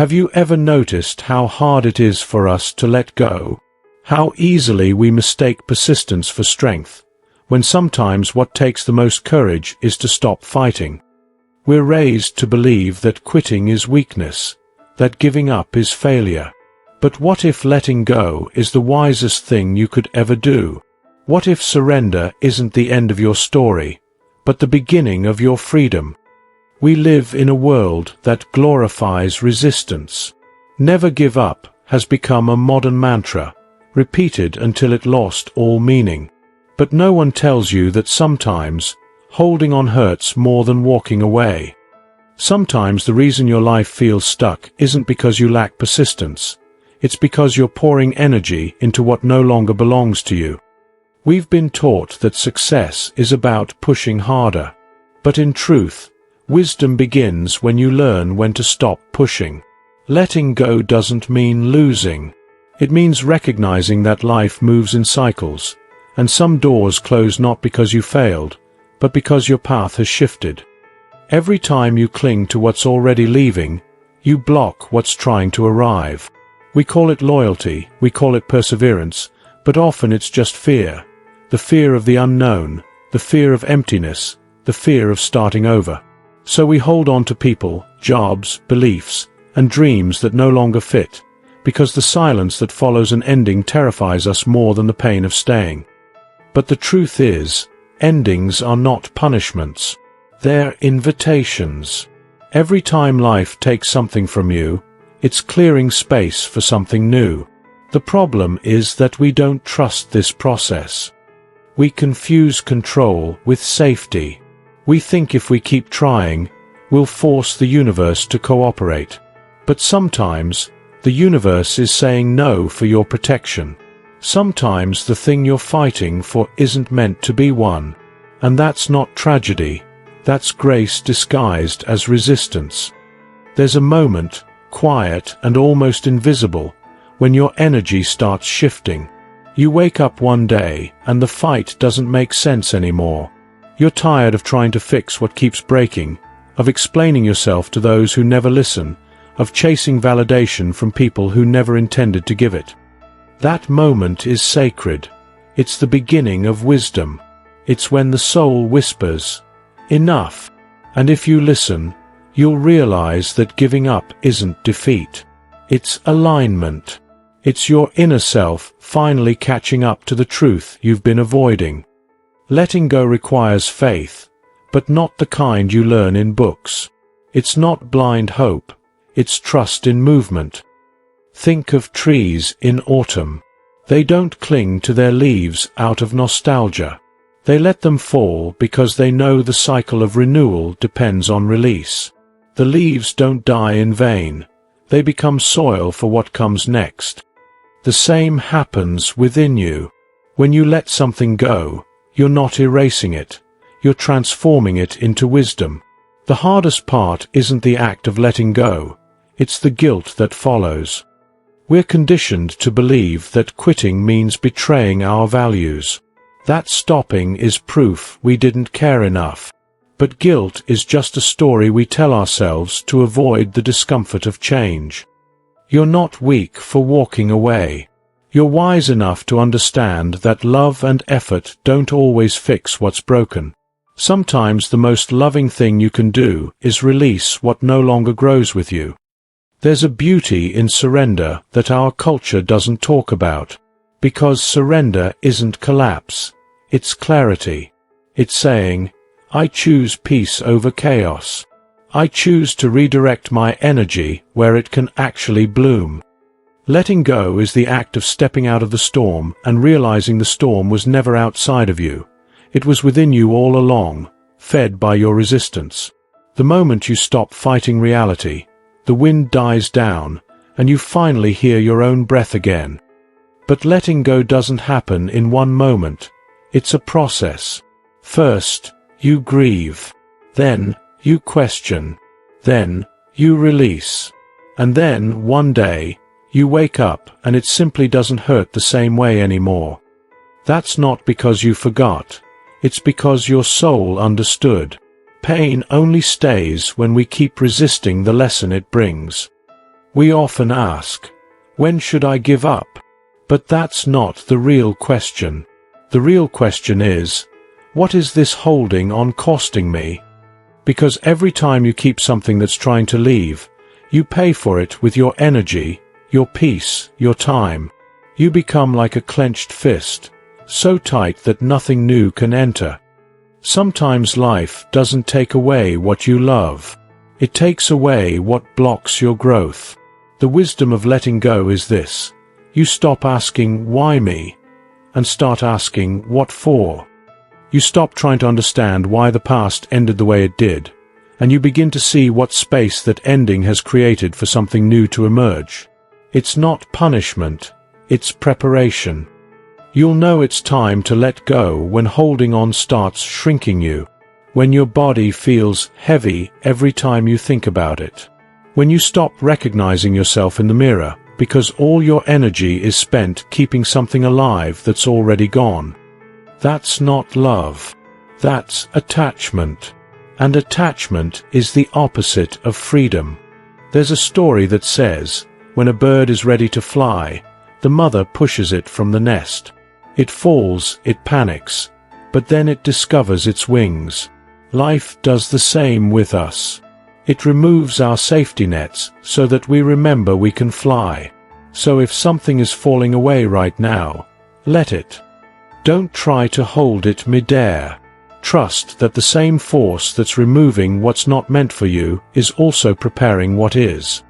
Have you ever noticed how hard it is for us to let go? How easily we mistake persistence for strength, when sometimes what takes the most courage is to stop fighting. We're raised to believe that quitting is weakness, that giving up is failure. But what if letting go is the wisest thing you could ever do? What if surrender isn't the end of your story, but the beginning of your freedom? We live in a world that glorifies resistance. Never give up has become a modern mantra, repeated until it lost all meaning. But no one tells you that sometimes holding on hurts more than walking away. Sometimes the reason your life feels stuck isn't because you lack persistence. It's because you're pouring energy into what no longer belongs to you. We've been taught that success is about pushing harder. But in truth, wisdom begins when you learn when to stop pushing. Letting go doesn't mean losing. It means recognizing that life moves in cycles, and some doors close not because you failed, but because your path has shifted. Every time you cling to what's already leaving, you block what's trying to arrive. We call it loyalty, we call it perseverance, but often it's just fear. The fear of the unknown, the fear of emptiness, the fear of starting over. So we hold on to people, jobs, beliefs, and dreams that no longer fit, because the silence that follows an ending terrifies us more than the pain of staying. But the truth is, endings are not punishments. They're invitations. Every time life takes something from you, it's clearing space for something new. The problem is that we don't trust this process. We confuse control with safety. We think if we keep trying, we'll force the universe to cooperate. But sometimes, the universe is saying no for your protection. Sometimes the thing you're fighting for isn't meant to be won. And that's not tragedy. That's grace disguised as resistance. There's a moment, quiet and almost invisible, when your energy starts shifting. You wake up one day, and the fight doesn't make sense anymore. You're tired of trying to fix what keeps breaking, of explaining yourself to those who never listen, of chasing validation from people who never intended to give it. That moment is sacred. It's the beginning of wisdom. It's when the soul whispers, "Enough." And if you listen, you'll realize that giving up isn't defeat. It's alignment. It's your inner self finally catching up to the truth you've been avoiding. Letting go requires faith, but not the kind you learn in books. It's not blind hope, it's trust in movement. Think of trees in autumn. They don't cling to their leaves out of nostalgia. They let them fall because they know the cycle of renewal depends on release. The leaves don't die in vain. They become soil for what comes next. The same happens within you. When you let something go, you're not erasing it. You're transforming it into wisdom. The hardest part isn't the act of letting go. It's the guilt that follows. We're conditioned to believe that quitting means betraying our values. That stopping is proof we didn't care enough. But guilt is just a story we tell ourselves to avoid the discomfort of change. You're not weak for walking away. You're wise enough to understand that love and effort don't always fix what's broken. Sometimes the most loving thing you can do is release what no longer grows with you. There's a beauty in surrender that our culture doesn't talk about. Because surrender isn't collapse, it's clarity. It's saying, I choose peace over chaos. I choose to redirect my energy where it can actually bloom. Letting go is the act of stepping out of the storm and realizing the storm was never outside of you. It was within you all along, fed by your resistance. The moment you stop fighting reality, the wind dies down, and you finally hear your own breath again. But letting go doesn't happen in one moment. It's a process. First, you grieve. Then, you question. Then, you release. And then, one day, you wake up and it simply doesn't hurt the same way anymore. That's not because you forgot. It's because your soul understood. Pain only stays when we keep resisting the lesson it brings. We often ask, when should I give up? But that's not the real question. The real question is, what is this holding on costing me? Because every time you keep something that's trying to leave, you pay for it with your energy, your peace, your time. You become like a clenched fist, so tight that nothing new can enter. Sometimes life doesn't take away what you love. It takes away what blocks your growth. The wisdom of letting go is this: you stop asking, why me? And start asking, what for? You stop trying to understand why the past ended the way it did, and you begin to see what space that ending has created for something new to emerge. It's not punishment, it's preparation. You'll know it's time to let go when holding on starts shrinking you, when your body feels heavy every time you think about it, when you stop recognizing yourself in the mirror because all your energy is spent keeping something alive that's already gone. That's not love. That's attachment. And attachment is the opposite of freedom. There's a story that says, when a bird is ready to fly, the mother pushes it from the nest. It falls, it panics, but then it discovers its wings. Life does the same with us. It removes our safety nets so that we remember we can fly. So if something is falling away right now, let it. Don't try to hold it midair. Trust that the same force that's removing what's not meant for you is also preparing what is.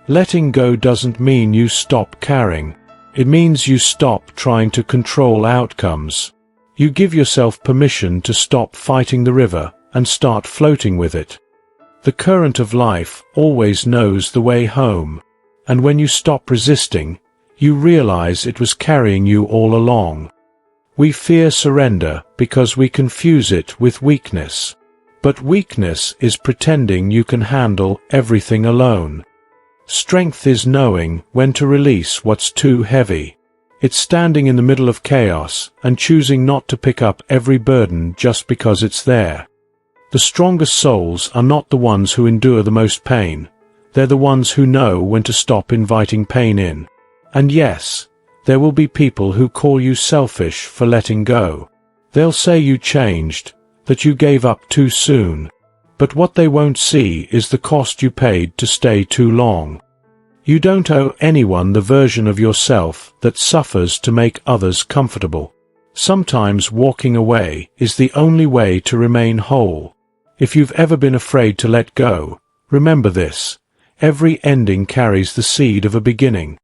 Letting go doesn't mean you stop caring. It means you stop trying to control outcomes. You give yourself permission to stop fighting the river and start floating with it. The current of life always knows the way home, and when you stop resisting, you realize it was carrying you all along. We fear surrender because we confuse it with weakness. But weakness is pretending you can handle everything alone. Strength is knowing when to release what's too heavy. It's standing in the middle of chaos and choosing not to pick up every burden just because it's there. The strongest souls are not the ones who endure the most pain. They're the ones who know when to stop inviting pain in. And yes, there will be people who call you selfish for letting go. They'll say you changed, that you gave up too soon. But what they won't see is the cost you paid to stay too long. You don't owe anyone the version of yourself that suffers to make others comfortable. Sometimes walking away is the only way to remain whole. If you've ever been afraid to let go, remember this: every ending carries the seed of a beginning.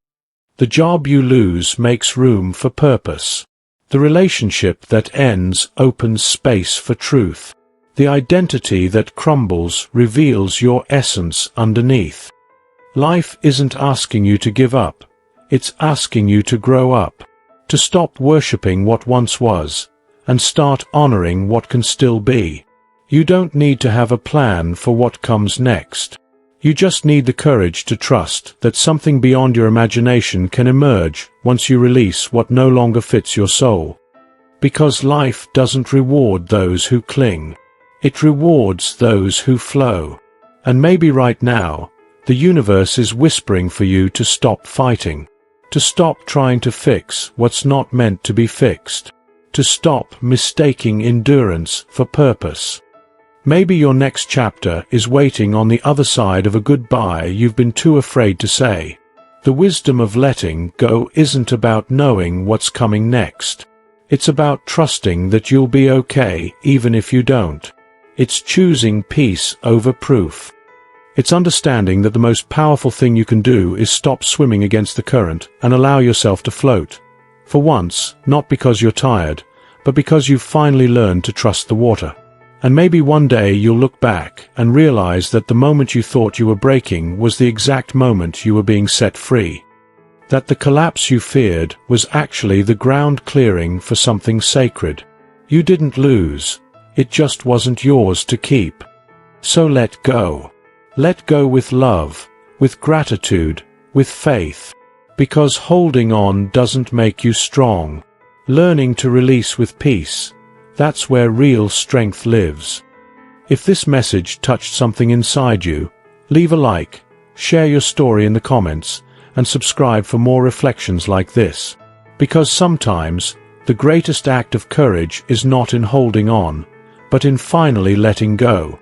The job you lose makes room for purpose. The relationship that ends opens space for truth. The identity that crumbles reveals your essence underneath. Life isn't asking you to give up. It's asking you to grow up, to stop worshipping what once was, and start honoring what can still be. You don't need to have a plan for what comes next. You just need the courage to trust that something beyond your imagination can emerge once you release what no longer fits your soul. Because life doesn't reward those who cling. It rewards those who flow. And maybe right now, the universe is whispering for you to stop fighting, to stop trying to fix what's not meant to be fixed, to stop mistaking endurance for purpose. Maybe your next chapter is waiting on the other side of a goodbye you've been too afraid to say. The wisdom of letting go isn't about knowing what's coming next. It's about trusting that you'll be okay even if you don't. It's choosing peace over proof. It's understanding that the most powerful thing you can do is stop swimming against the current and allow yourself to float. For once, not because you're tired, but because you've finally learned to trust the water. And maybe one day you'll look back and realize that the moment you thought you were breaking was the exact moment you were being set free. That the collapse you feared was actually the ground clearing for something sacred. You didn't lose. It just wasn't yours to keep. So let go. Let go with love, with gratitude, with faith. Because holding on doesn't make you strong. Learning to release with peace. That's where real strength lives. If this message touched something inside you, leave a like, share your story in the comments, and subscribe for more reflections like this. Because sometimes, the greatest act of courage is not in holding on, but in finally letting go.